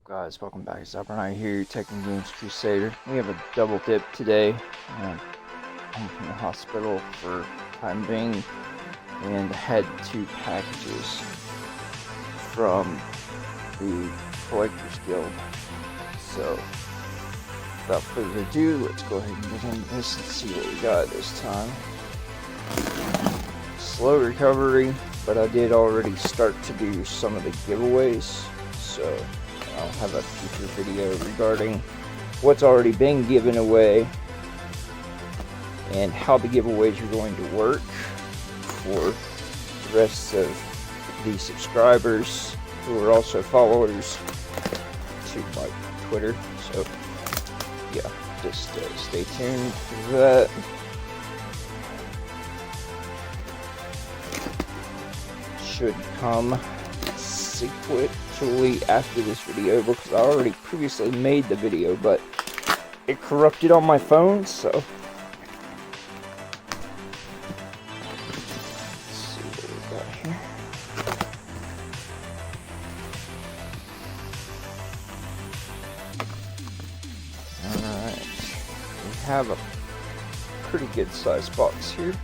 Guys, welcome back. Xyber here, Tekken Games Crusader. We have a double dip today. I'm from the hospital for time being and had 2 packages from the Collectors Guild. So, without further ado, let's go ahead and get into this and see what we got this time. Slow recovery, but I did already start to do some of the giveaways, so I'll have a future video regarding what's already been given away and how the giveaways are going to work for the rest of the subscribers who are also followers to my Twitter. So yeah, just stay tuned for that. Should come sequentially after this video because I already previously made the video, but it corrupted on my phone, so let's see what we got here. Alright, we have a pretty good sized box here.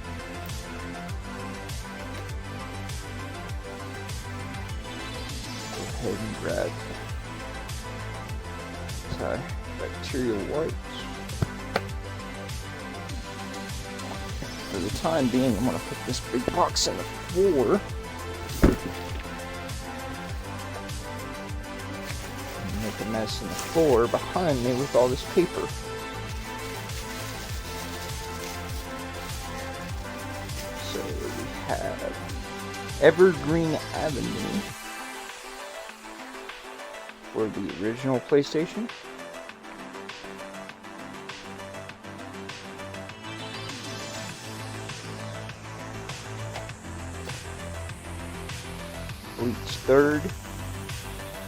And grab bacterial wipes. For the time being, I'm going to put this big box in the floor. And make a mess in the floor behind me with all this paper. So we have Evergreen Avenue for the original PlayStation. Bleach 3rd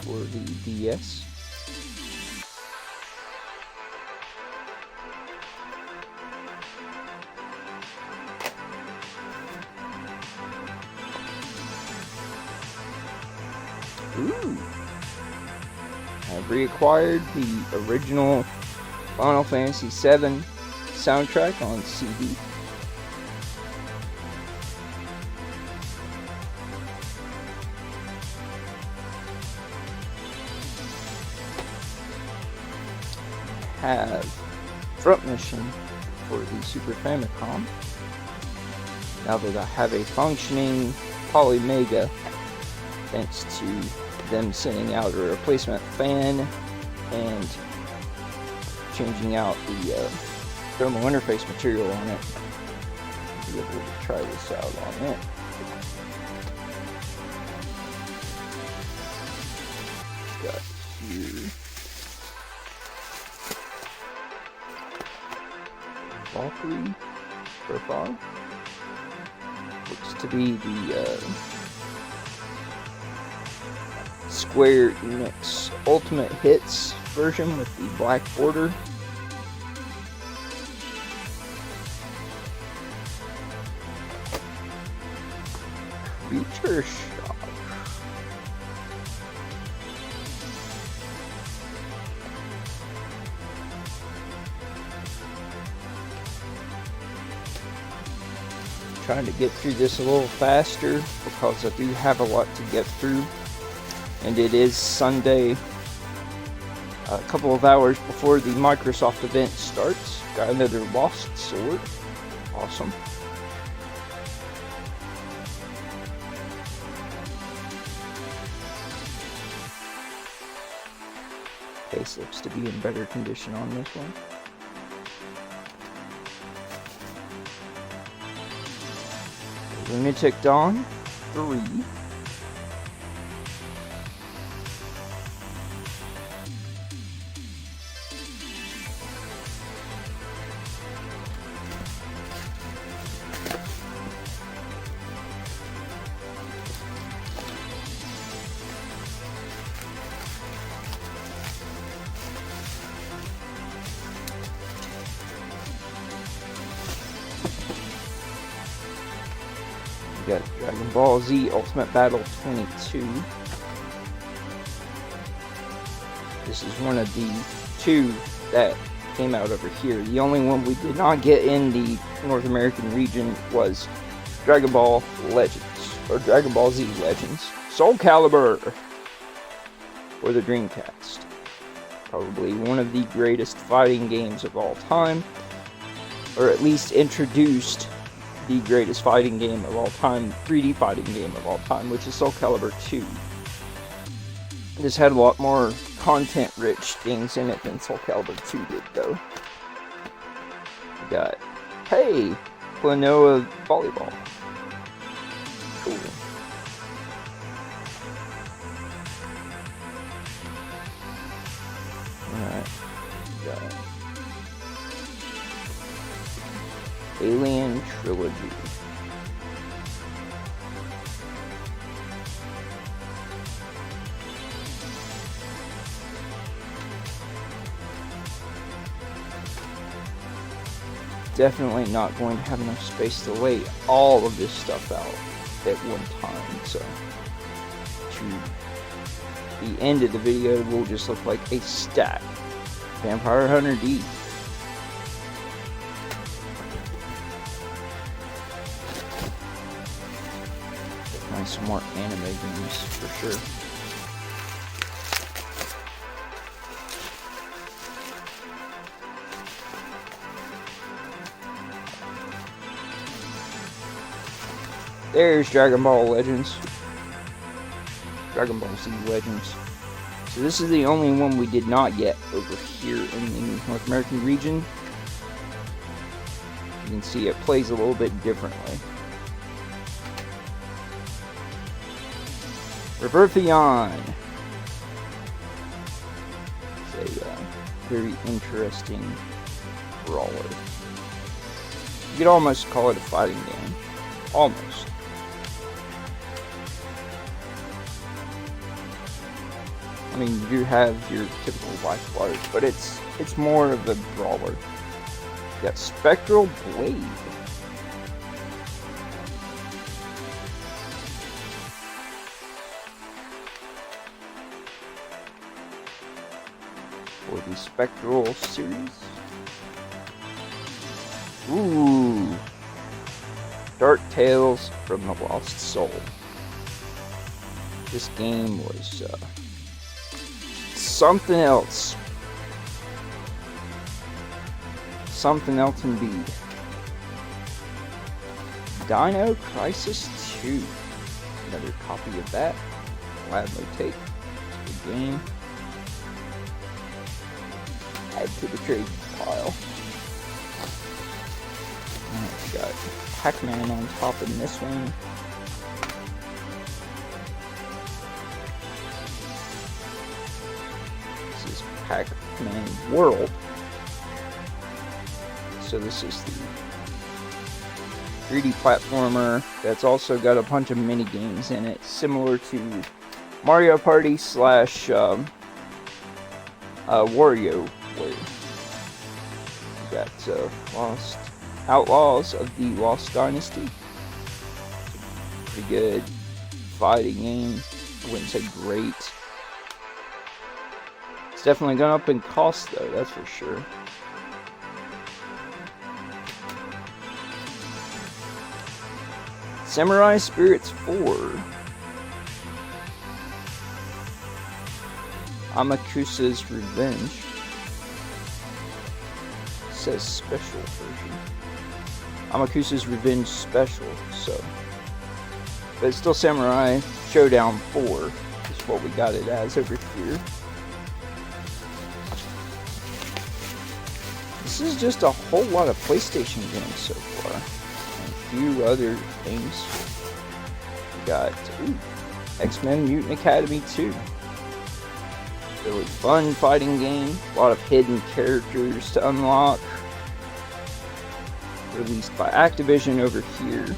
for the DS. Ooh! I've reacquired the original Final Fantasy VII soundtrack on CD. Have Front Mission for the Super Famicom. Now that I have a functioning Polymega, thanks to them sending out a replacement fan and changing out the thermal interface material on it. I'll be able to try this out on it. Got here Valkyrie profile. Looks to be the Square Enix Ultimate Hits version with the black border. Creature Shock. Trying to get through this a little faster because I do have a lot to get through. And it is Sunday, a couple of hours before the Microsoft event starts. Got another Lost Sword. Awesome. Case looks to be in better condition on this one. Lunatic Dawn 3. Got Dragon Ball Z Ultimate Battle 22. This is one of the two that came out over here. The only one we did not get in the North American region was Dragon Ball Legends, or Dragon Ball Z Legends. Soul Calibur for the Dreamcast. Probably one of the greatest fighting games of all time, or at least introduced the greatest fighting game of all time, 3D fighting game of all time, which is Soul Calibur 2. This had a lot more content-rich things in it than Soul Calibur 2 did, though. We got, hey, Klonoa Volleyball. Cool. Alright. Got Alien Trilogy. Definitely not going to have enough space to lay all of this stuff out at one time, so to the end of the video will just look like a stack. Vampire Hunter D. Nice, some more anime games for sure. There's Dragon Ball Legends. Dragon Ball Z Legends. So this is the only one we did not get over here in the North American region. You can see it plays a little bit differently. Reverthion. It's a very interesting brawler. You could almost call it a fighting game. Almost. I mean, you do have your typical life bars, but it's more of a brawler. You got Spectral Blade. For the Spectral series. Ooh. Dark Tales from the Lost Soul. This game was something else. Something else indeed. Dino Crisis 2. Another copy of that. Gladly take. It's a good game. Add to the trade pile. We got Pac-Man on top in this one. This is Pac-Man World. So this is the 3D platformer that's also got a bunch of mini games in it, similar to Mario Party / WarioWare. We got Outlaws of the Lost Dynasty. Pretty good fighting game. I wouldn't say great. It's definitely gone up in cost though, that's for sure. Samurai Spirits 4. Amakusa's Revenge. It says special version. Amakusa's Revenge Special, so. But it's still Samurai Showdown 4 is what we got it as over here. This is just a whole lot of PlayStation games so far. And a few other things. We got X-Men Mutant Academy 2. Really fun fighting game. A lot of hidden characters to unlock. Released by Activision over here.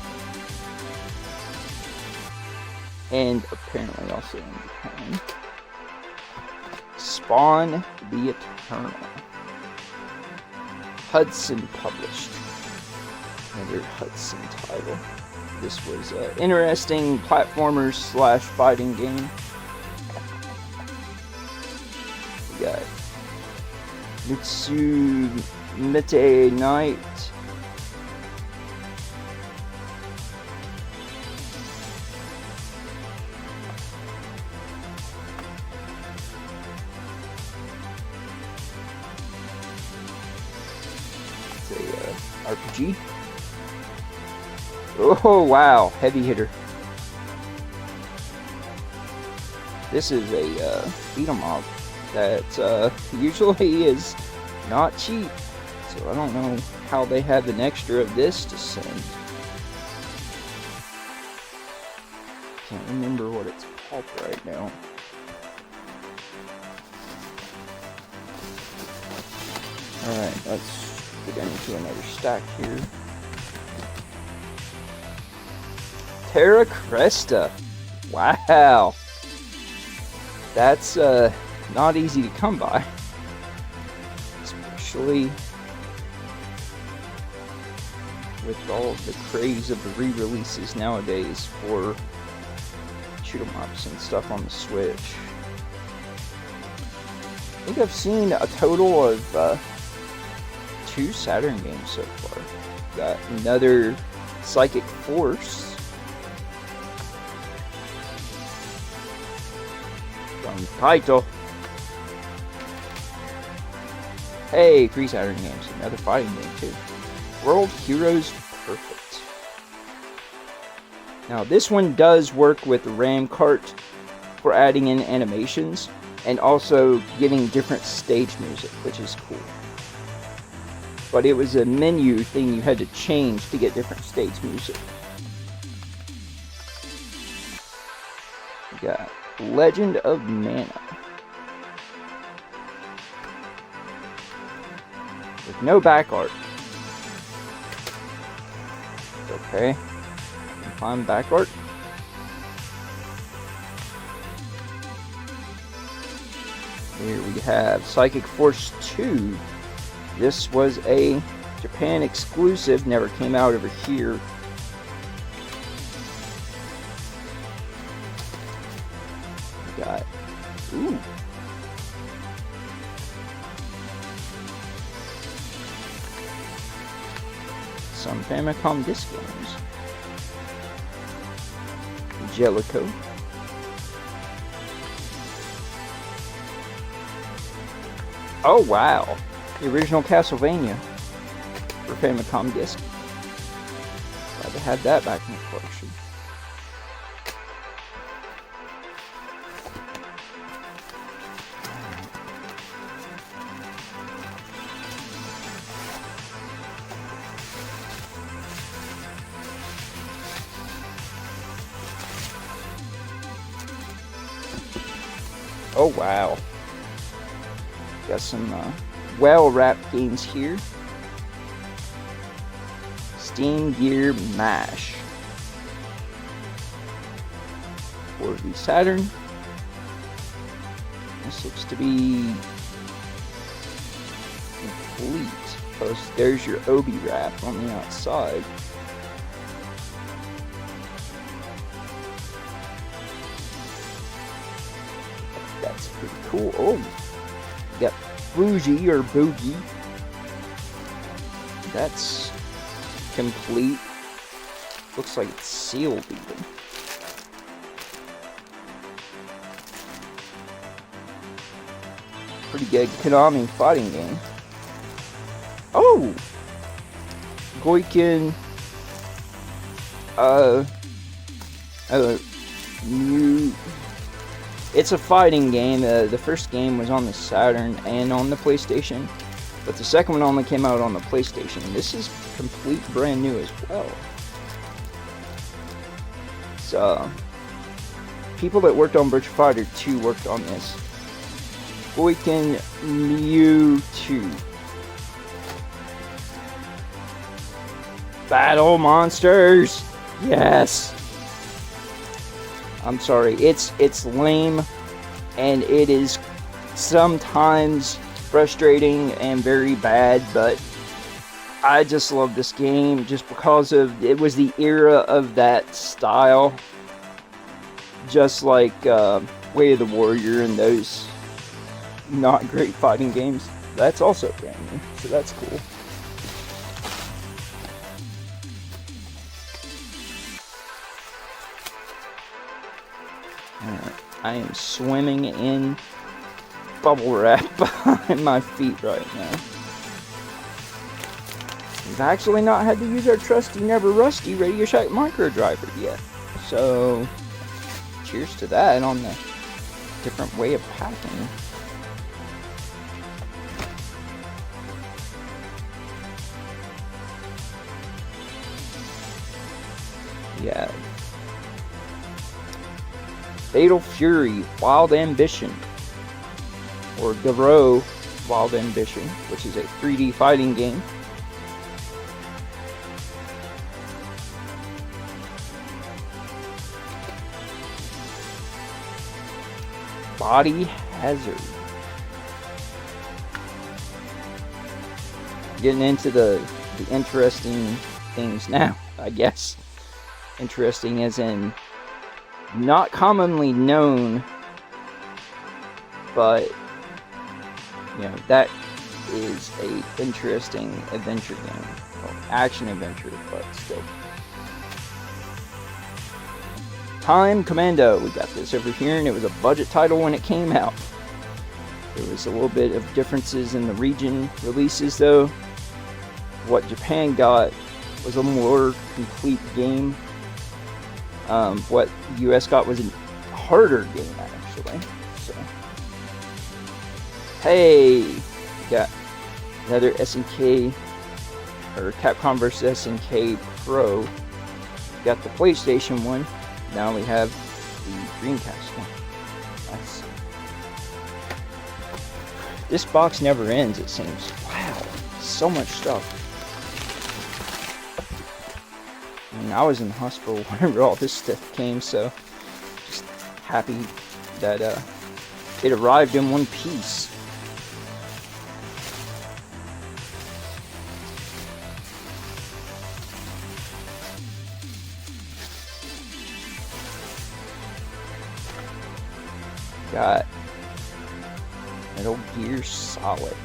And apparently also in Japan. Spawn the Eternal. Hudson published. Another Hudson title. This was an interesting platformer / fighting game. got Mitsumete Knight. It's a RPG. Oh wow, heavy hitter. This is a beat 'em up that usually is not cheap, so I don't know how they have an extra of this to send. Can't remember what it's called right now. Alright, let's get into another stack here. Terra Cresta. Wow. That's not easy to come by. Especially with all of the craze of the re-releases nowadays for shoot 'em ups and stuff on the Switch. I think I've seen a total of 2 Saturn games so far. Got another Psychic Force. Untitled. Hey, 3 Saturn games. Another fighting game too. World Heroes Perfect. Now this one does work with the RAM cart for adding in animations and also getting different stage music, which is cool. But it was a menu thing you had to change to get different stage music. We got Legend of Mana. With no back art. Okay. Can find back art. Here we have Psychic Force 2. This was a Japan exclusive, never came out over here. We got, ooh. Some Famicom disc games. Jellicoe. Oh wow, the original Castlevania for Famicom disc. Glad to have that back in the collection. Oh wow. Got some well-wrapped games here. Steam Gear Mash. For the Saturn. This looks to be complete. Plus, there's your Obi wrap on the outside. That's pretty cool. Oh, you got Bougie or Boogie. That's complete. Looks like it's sealed even. Pretty good Konami fighting game. Oh! Goiken new. It's a fighting game. The first game was on the Saturn and on the PlayStation, but the second one only came out on the PlayStation. This is complete brand new as well. So, people that worked on Virtua Fighter 2 worked on this. Goiken Mewtwo. Battle monsters! Yes! I'm sorry, it's lame, and it is sometimes frustrating and very bad, but I just love this game just because of it was the era of that style, just like Way of the Warrior and those not great fighting games. That's also brand new, so that's cool. Alright, I am swimming in bubble wrap behind my feet right now. We've actually not had to use our trusty Never Rusty Radio Shack micro driver yet. So, cheers to that on the different way of packing. Yeah. Fatal Fury, Wild Ambition, or Garo Wild Ambition, which is a 3D fighting game. Body Hazard. Getting into the interesting things now, I guess. Interesting as in not commonly known, but you know, that is a interesting adventure game. Well, action adventure, but still. Commando, we got this over here, and it was a budget title when it came out. There was a little bit of differences in the region releases though. What Japan got was a more complete game. What US got was a harder game actually. So, hey, we got another SNK, or Capcom vs SNK Pro. We got the PlayStation one. Now we have the Dreamcast one. Nice. This box never ends, it seems. Wow, so much stuff. I mean, I was in the hospital whenever all this stuff came, so just happy that it arrived in one piece. Got Metal Gear Solid.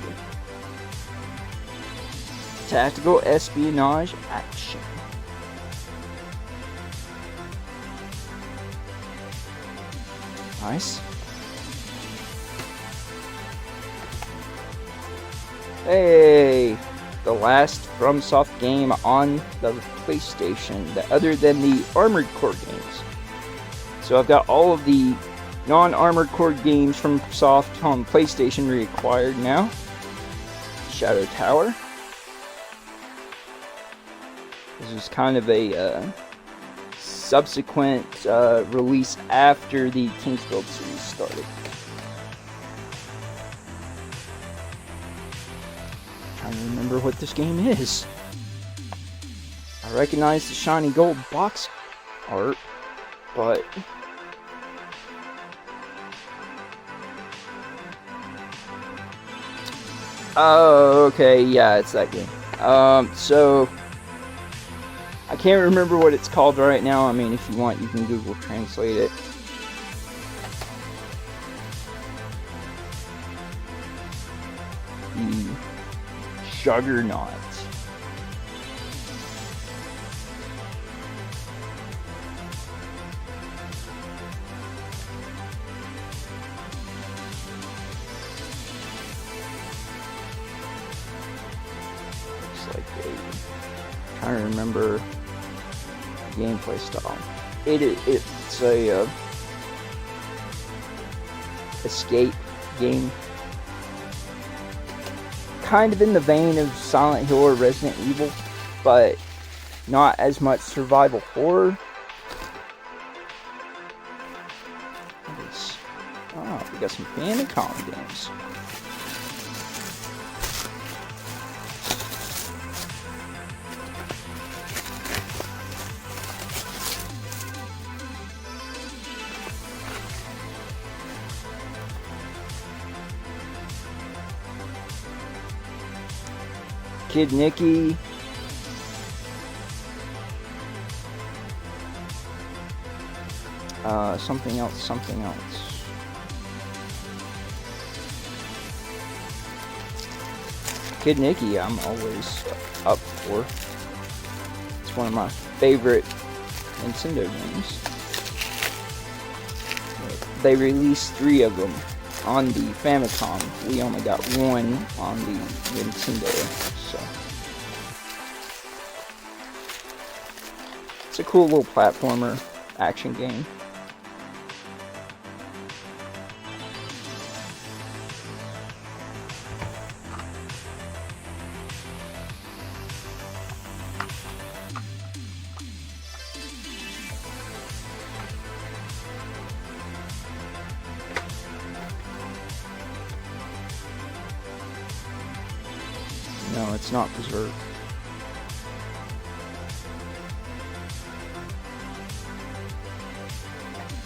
Tactical espionage action. Nice. Hey! The last FromSoft game on the PlayStation, other than the Armored Core games. So I've got all of the non-Armored Core games from Soft on PlayStation reacquired now. Shadow Tower. This is kind of a subsequent release after the Kingsfield series started. Trying to remember what this game is. I recognize the shiny gold box art, but oh, okay, yeah, it's that game. So I can't remember what it's called right now. I mean, if you want, you can Google Translate it. The Juggernaut. Trying to remember gameplay style. It's a escape game, kind of in the vein of Silent Hill or Resident Evil, but not as much survival horror. Oh, we got some Famicom games. Kid Nicky. Something else. Kid Nicky I'm always up for. It's one of my favorite Nintendo games. They released 3 of them on the Famicom. We only got 1 on the Nintendo, so it's a cool little platformer action game. No, it's not Berserk.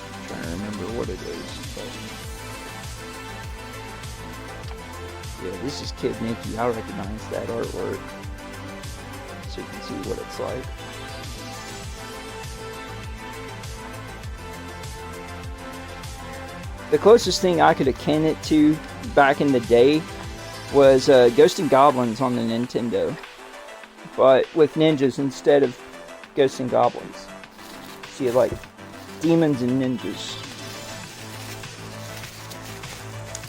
I'm trying to remember what it is, but yeah, this is Kid Nicky. I recognize that artwork, so you can see what it's like. The closest thing I could akin it to back in the day was Ghosts and Goblins on the Nintendo, but with ninjas instead of Ghosts and Goblins. So you had like demons and ninjas.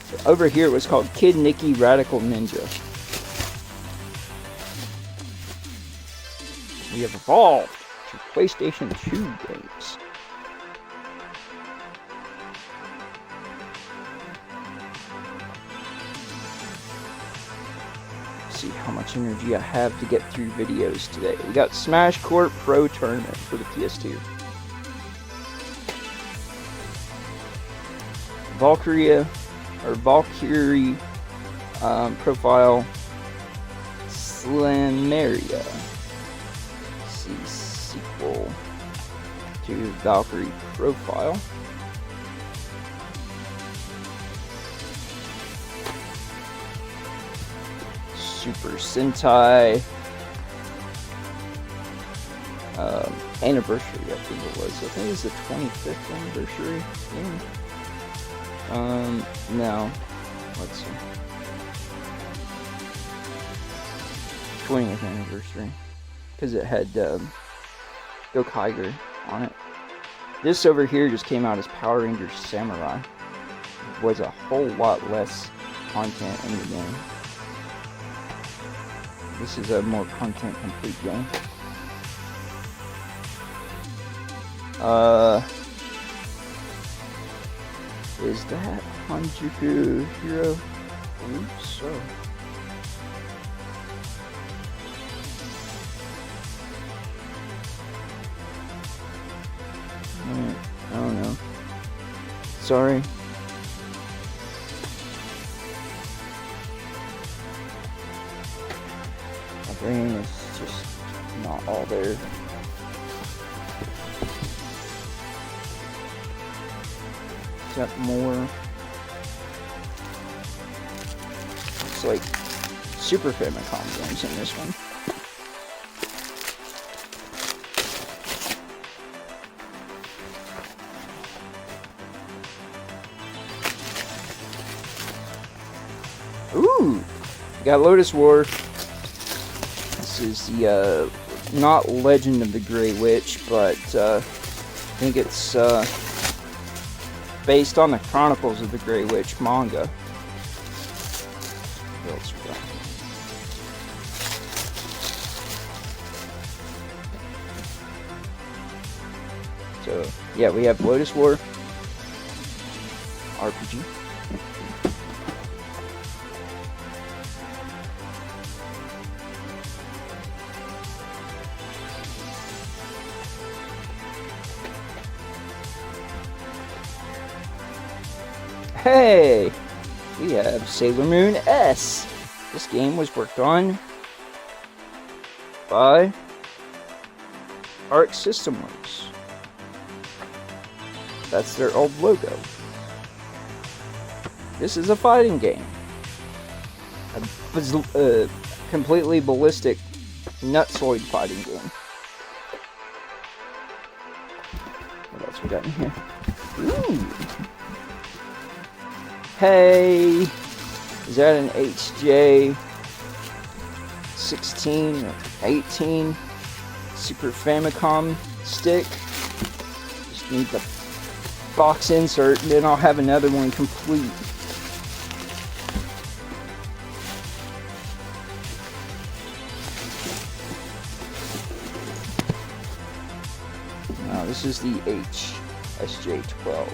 So over here it was called Kid Nicky Radical Ninja. We have evolved to PlayStation 2 games. See how much energy I have to get through videos today. We got Smash Court Pro Tournament for the PS2. Valkyrie profile Slameria. See sequel to Valkyrie profile. Super Sentai anniversary, I think it was. I think it was the 25th anniversary game. No. Let's see. 20th anniversary. Because it had Go Kiger on it. This over here just came out as Power Rangers Samurai. It was a whole lot less content in the game. This is a more content complete game. Is that Hanjuku Hero? I believe so. I don't know. Sorry. My brain is just not all there. Except more. It's like Super Famicom games in this one. Ooh! We got Lotus War. This is the, not Legend of the Grey Witch, but, I think it's, based on the Chronicles of the Grey Witch manga. What else we got? So, yeah, we have Lotus War RPG. Hey! We have Sailor Moon S. This game was worked on by Arc System Works. That's their old logo. This is a fighting game. A completely ballistic nutsoid fighting game. What else we got in here? Ooh! Hey! Is that an HJ 16 or 18 Super Famicom stick. Just need the box insert, and then I'll have another one complete. Now this is the HSJ12.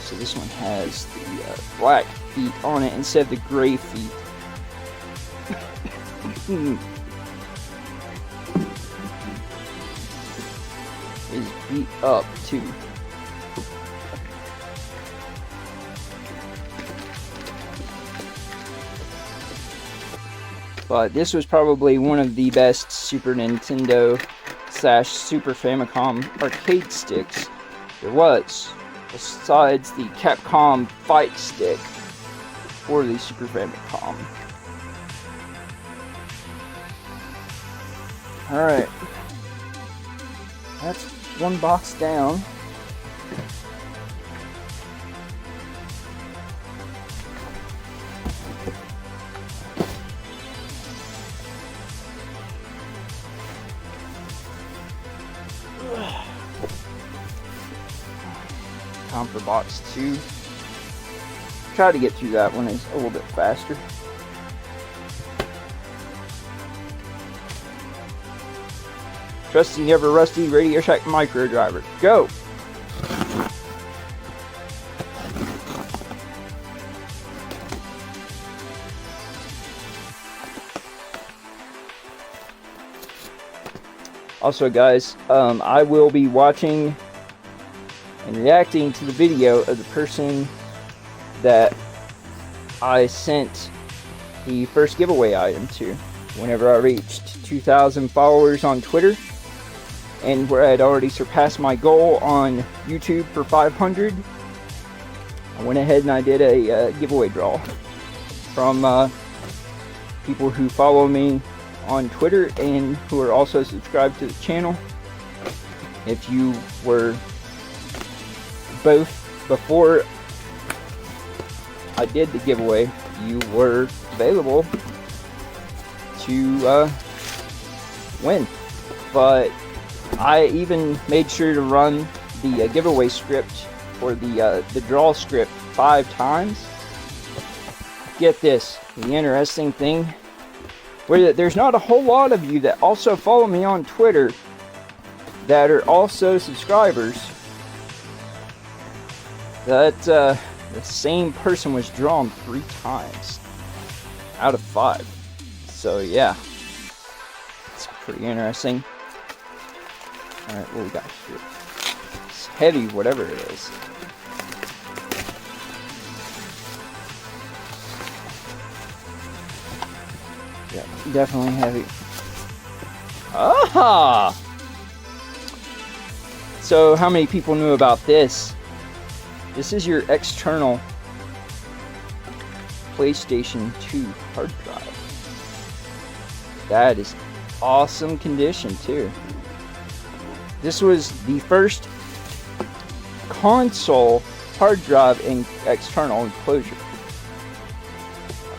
So this one has the black feet on it instead of the gray feet. Is beat up too. But this was probably one of the best Super Nintendo / Super Famicom arcade sticks there was, besides the Capcom fight stick for the Super Famicom. Alright, that's one box down. Time for box 2. Try to get through that one a little bit faster. Trusty, never rusty Radio Shack micro driver. Go! Also, guys, I will be watching and reacting to the video of the person that I sent the first giveaway item to whenever I reached 2,000 followers on Twitter, and where I had already surpassed my goal on YouTube for 500. I went ahead and I did a giveaway draw from people who follow me on Twitter and who are also subscribed to the channel. If you were both before I did the giveaway, you were available to win. But I even made sure to run the giveaway script, or the draw script, 5 times. Get this, the interesting thing, where there's not a whole lot of you that also follow me on Twitter that are also subscribers, that the same person was drawn 3 times out of 5. So yeah, it's pretty interesting. Alright, what we got here? It's heavy, whatever it is. Yeah, definitely heavy. Ah! So, how many people knew about this? This is your external PlayStation 2 hard drive. That is awesome condition, too. This was the first console hard drive in external enclosure.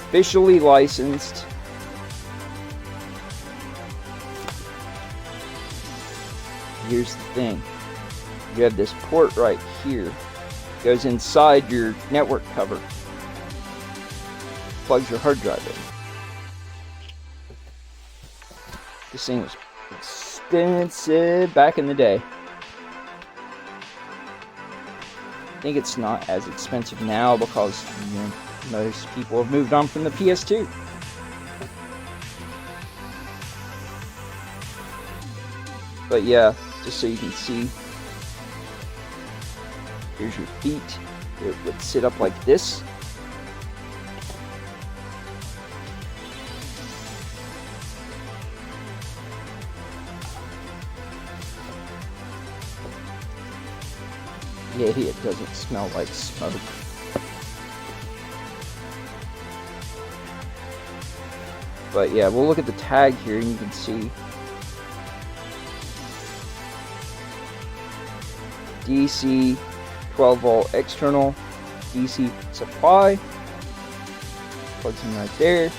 Officially licensed. Here's the thing. You have this port right here. It goes inside your network cover. Plugs your hard drive in. This thing was expensive back in the day. I think it's not as expensive now because, you know, most people have moved on from the PS2. But yeah, just so you can see, here's your feet. It would sit up like this. Yeah, it doesn't smell like smoke. But yeah, we'll look at the tag here and you can see DC 12 volt external DC supply. Plugs in right there.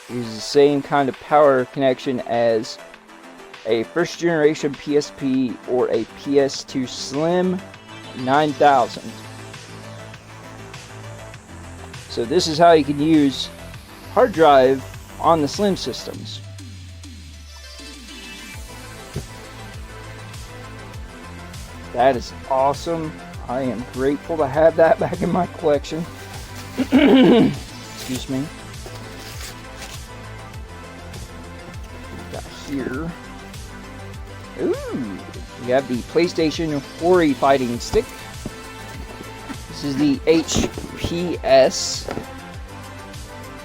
Uses the same kind of power connection as a first generation PSP or a PS2 Slim 9000. So this is how you can use hard drive on the Slim systems. That is awesome. I am grateful to have that back in my collection. Excuse me. Got here. Ooh, we have the PlayStation 4 fighting stick. This is the HPS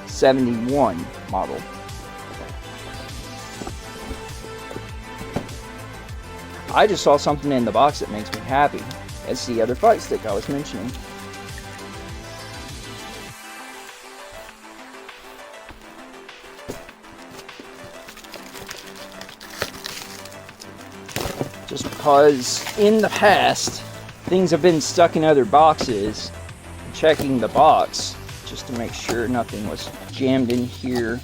71 model. I just saw something in the box that makes me happy. It's the other fight stick I was mentioning. Just because in the past things have been stuck in other boxes, checking the box just to make sure nothing was jammed in here.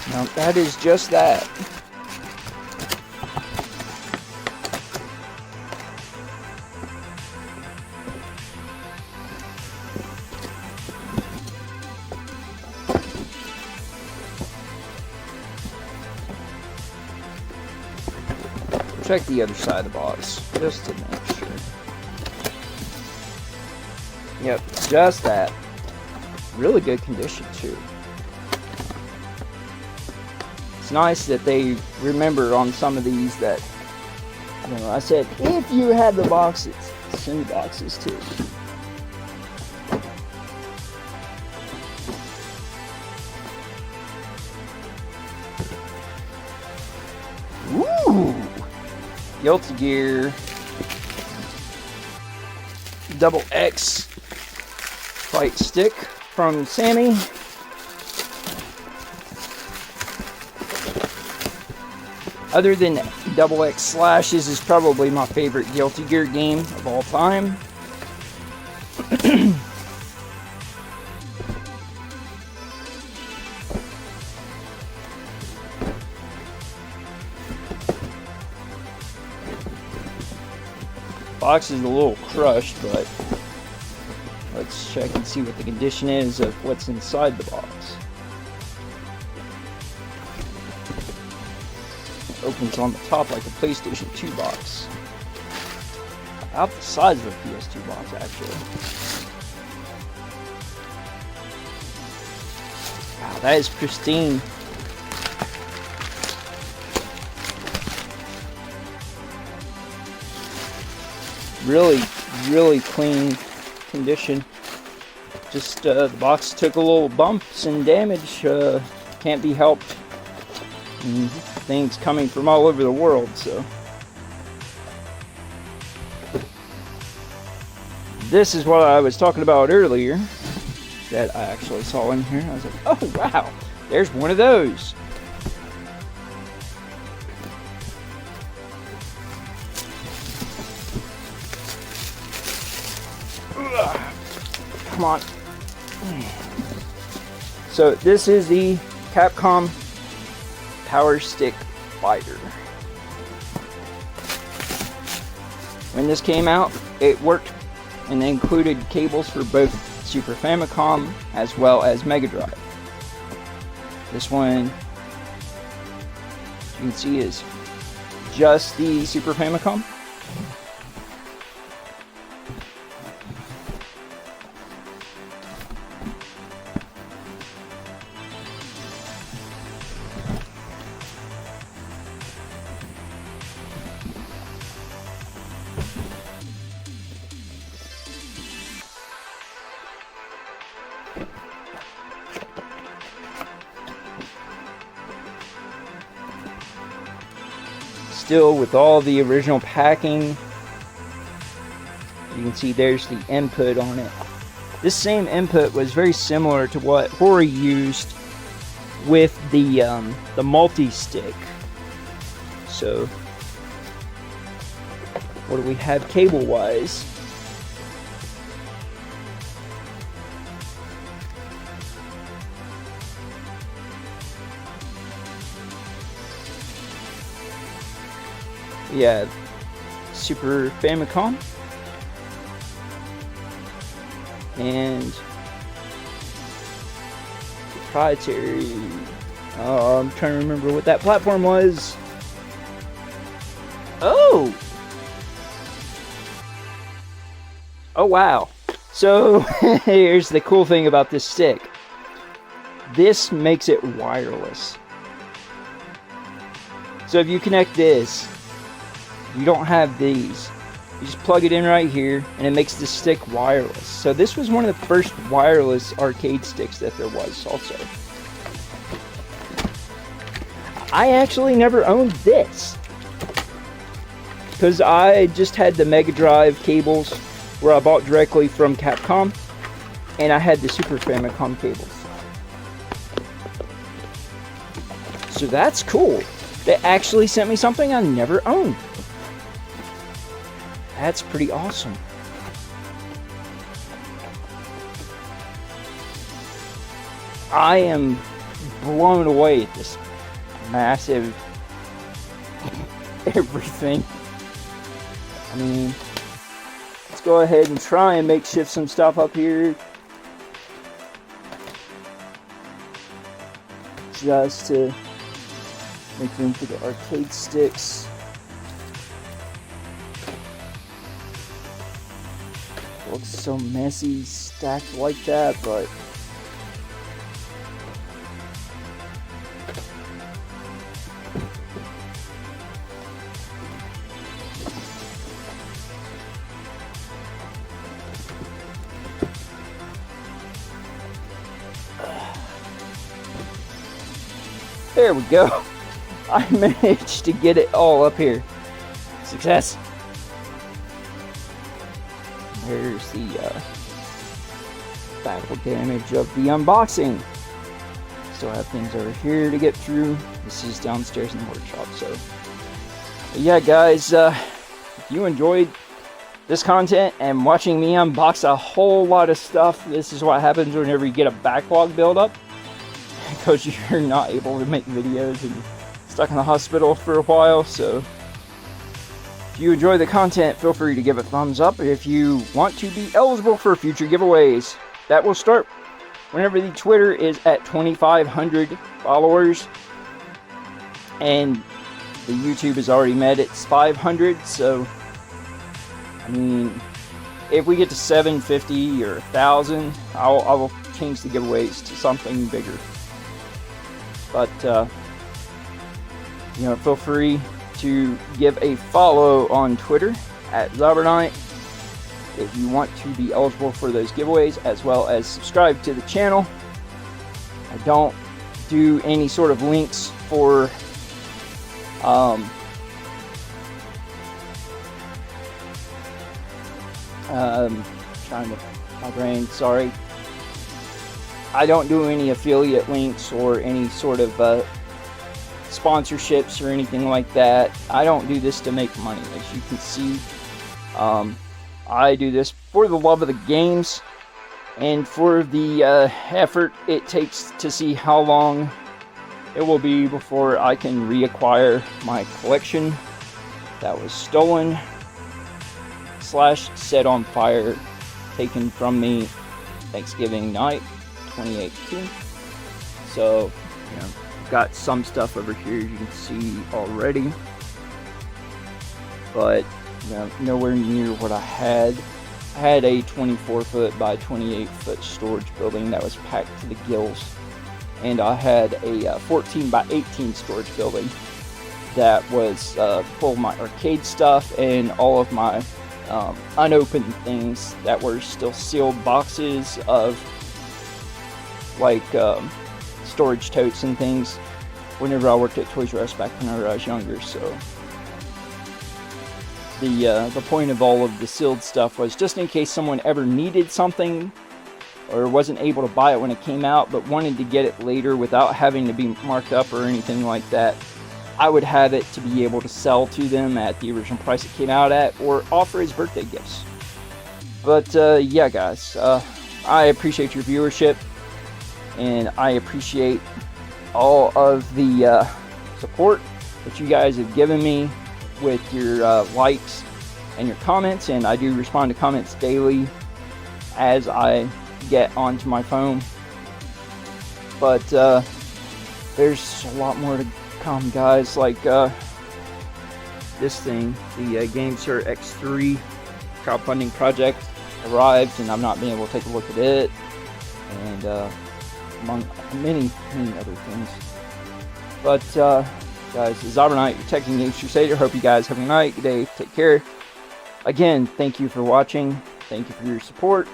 Now that is just that. Check the other side of the box, just to make sure. Yep, just that. Really good condition, too. It's nice that they remember on some of these that, you know, I said, if you had the boxes, send the boxes, too. Woo! Guilty Gear Double X fight stick from Sammy. Other than Double X Slash, this is probably my favorite Guilty Gear game of all time. Box is a little crushed, but let's check and see what the condition is of what's inside the box. It opens on the top like a PlayStation 2 box. About the size of a PS2 box, actually. Wow, that is pristine. Really clean condition. Just the box took a little bumps and damage. Can't be helped. And things coming from all over the world, so. This is what I was talking about earlier that I actually saw in here. I was like, oh wow, there's one of those. Come on. So this is the Capcom Power Stick Fighter. When this came out, it worked and included cables for both Super Famicom as well as Mega Drive. This one, you can see, is just the Super Famicom. Still with all the original packing. You can see there's the input on it. This same input was very similar to what Hori used with the multi-stick. So what do we have cable-wise? you have Super Famicom and proprietary. I'm trying to remember what that platform was. Oh wow. So here's the cool thing about this stick. This makes it wireless. So if you connect this, you don't have these. You just plug it in right here and it makes the stick wireless. So this was one of the first wireless arcade sticks that there was also. I actually never owned this, because I just had the Mega Drive cables where I bought directly from Capcom, and I had the Super Famicom cables. So that's cool. They actually sent me something I never owned. That's pretty awesome. I am blown away at this massive everything. I mean, let's go ahead and try and makeshift some stuff up here. Just to make room for the arcade sticks. It looks so messy stacked like that, but there we go. I managed to get it all up here. Success. There's the battle damage of the unboxing. Still have things over here to get through. This is downstairs in the workshop. So, but yeah, guys, if you enjoyed this content and watching me unbox a whole lot of stuff, this is what happens whenever you get a backlog buildup, because you're not able to make videos and you're stuck in the hospital for a while. So if you enjoy the content, feel free to give a thumbs up. If you want to be eligible for future giveaways, that will start whenever the Twitter is at 2,500 followers, and the YouTube has already met its 500. So I mean, if we get to 750 or 1,000, I will change the giveaways to something bigger. But you know, feel free to give a follow on Twitter at Xyber if you want to be eligible for those giveaways, as well as subscribe to the channel. I don't do any sort of links for trying to my brain, sorry. I don't do any affiliate links or any sort of sponsorships or anything like that. I don't do this to make money, as you can see. I do this for the love of the games and for the effort it takes to see how long it will be before I can reacquire my collection that was stolen / set on fire, taken from me Thanksgiving night 2018. So, you know, got some stuff over here you can see already, but you know, nowhere near what I had. I had a 24-foot by 28-foot storage building that was packed to the gills, and I had a 14 by 18 storage building that was full of my arcade stuff and all of my unopened things that were still sealed boxes of like storage totes and things whenever I worked at Toys R Us back when I was younger. So the point of all of the sealed stuff was just in case someone ever needed something or wasn't able to buy it when it came out but wanted to get it later without having to be marked up or anything like that, I would have it to be able to sell to them at the original price it came out at, or offer as birthday gifts. But yeah, guys, I appreciate your viewership, and I appreciate all of the support that you guys have given me with your likes and your comments, and I do respond to comments daily as I get onto my phone. But there's a lot more to come, guys. Like this thing, the GameSir X3 crowdfunding project arrived, and I've not been able to take a look at it, and among many other things. But guys, it's Xyber Knight, your Tech and Games Crusader. Hope you guys have a good night, good day, take care. Again, thank you for watching. Thank you for your support.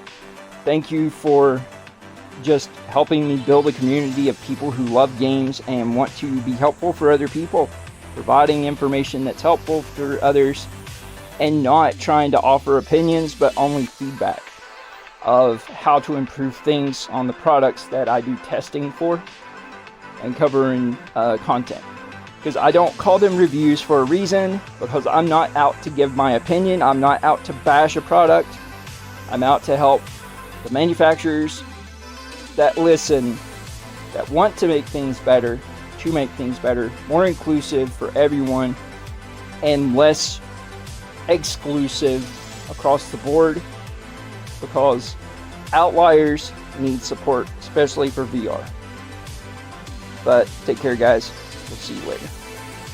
Thank you for just helping me build a community of people who love games and want to be helpful for other people, providing information that's helpful for others, and not trying to offer opinions, but only feedback of how to improve things on the products that I do testing for and covering content. Because I don't call them reviews for a reason, because I'm not out to give my opinion. I'm not out to bash a product. I'm out to help the manufacturers that listen, that want to make things better, more inclusive for everyone, and less exclusive across the board, because outliers need support, especially for VR. But take care, guys. We'll see you later.